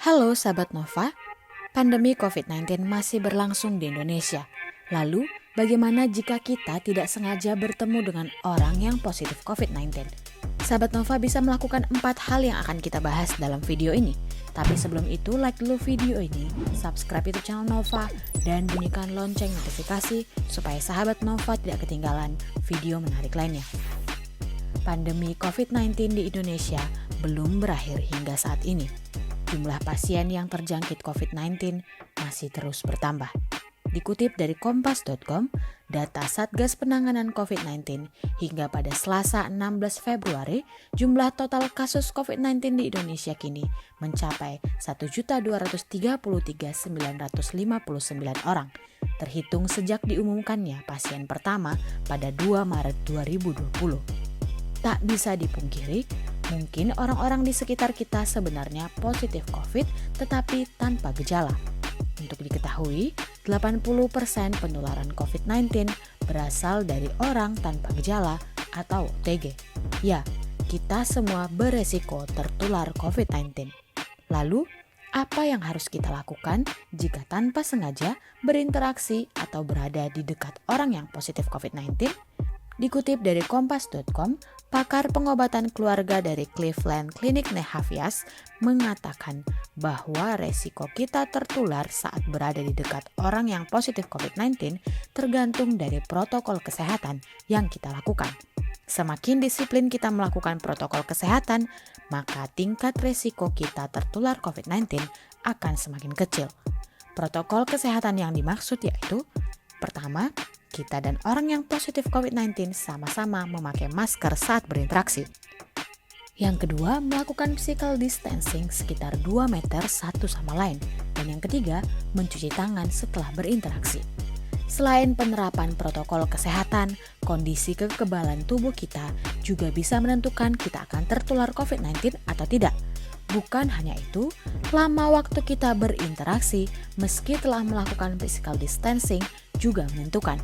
Halo sahabat Nova, pandemi COVID-19 masih berlangsung di Indonesia. Lalu, bagaimana jika kita tidak sengaja bertemu dengan orang yang positif COVID-19? Sahabat Nova bisa melakukan 4 hal yang akan kita bahas dalam video ini. Tapi sebelum itu, like dulu video ini, subscribe YouTube channel Nova, dan bunyikan lonceng notifikasi supaya sahabat Nova tidak ketinggalan video menarik lainnya. Pandemi COVID-19 di Indonesia belum berakhir hingga saat ini. Jumlah pasien yang terjangkit COVID-19 masih terus bertambah. Dikutip dari kompas.com, data Satgas Penanganan COVID-19 hingga pada Selasa 16 Februari, jumlah total kasus COVID-19 di Indonesia kini mencapai 1.233.959 orang, terhitung sejak diumumkannya pasien pertama pada 2 Maret 2020. Tak bisa dipungkiri, mungkin orang-orang di sekitar kita sebenarnya positif COVID tetapi tanpa gejala. Untuk diketahui, 80% penularan COVID-19 berasal dari orang tanpa gejala atau OTG. Ya, kita semua beresiko tertular COVID-19. Lalu, apa yang harus kita lakukan jika tanpa sengaja berinteraksi atau berada di dekat orang yang positif COVID-19? Dikutip dari kompas.com, pakar pengobatan keluarga dari Cleveland Clinic Nehavias mengatakan bahwa resiko kita tertular saat berada di dekat orang yang positif COVID-19 tergantung dari protokol kesehatan yang kita lakukan. Semakin disiplin kita melakukan protokol kesehatan, maka tingkat resiko kita tertular COVID-19 akan semakin kecil. Protokol kesehatan yang dimaksud yaitu: pertama, kita dan orang yang positif COVID-19 sama-sama memakai masker saat berinteraksi. Yang kedua, melakukan physical distancing sekitar 2 meter satu sama lain. Dan yang ketiga, mencuci tangan setelah berinteraksi. Selain penerapan protokol kesehatan, kondisi kekebalan tubuh kita juga bisa menentukan kita akan tertular COVID-19 atau tidak. Bukan hanya itu, lama waktu kita berinteraksi meski telah melakukan physical distancing juga menentukan.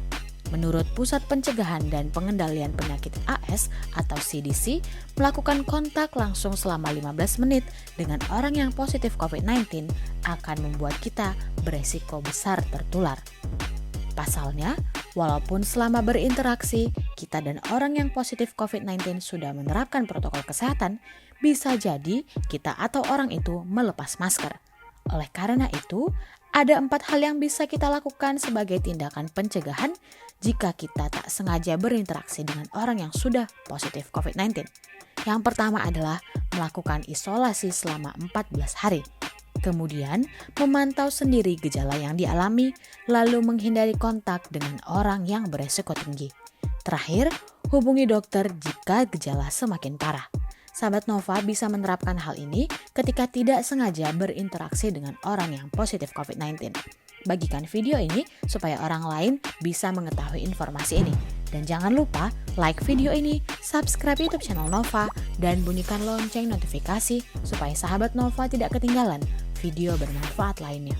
Menurut Pusat Pencegahan dan Pengendalian Penyakit AS atau CDC, melakukan kontak langsung selama 15 menit dengan orang yang positif COVID-19 akan membuat kita beresiko besar tertular. Pasalnya, walaupun selama berinteraksi, kita dan orang yang positif COVID-19 sudah menerapkan protokol kesehatan, bisa jadi kita atau orang itu melepas masker. Oleh karena itu, ada 4 hal yang bisa kita lakukan sebagai tindakan pencegahan jika kita tak sengaja berinteraksi dengan orang yang sudah positif COVID-19. Yang pertama adalah melakukan isolasi selama 14 hari. Kemudian, memantau sendiri gejala yang dialami, lalu menghindari kontak dengan orang yang beresiko tinggi. Terakhir, hubungi dokter jika gejala semakin parah. Sahabat Nova bisa menerapkan hal ini ketika tidak sengaja berinteraksi dengan orang yang positif COVID-19. Bagikan video ini supaya orang lain bisa mengetahui informasi ini. Dan jangan lupa like video ini, subscribe YouTube channel Nova, dan bunyikan lonceng notifikasi supaya sahabat Nova tidak ketinggalan video bermanfaat lainnya.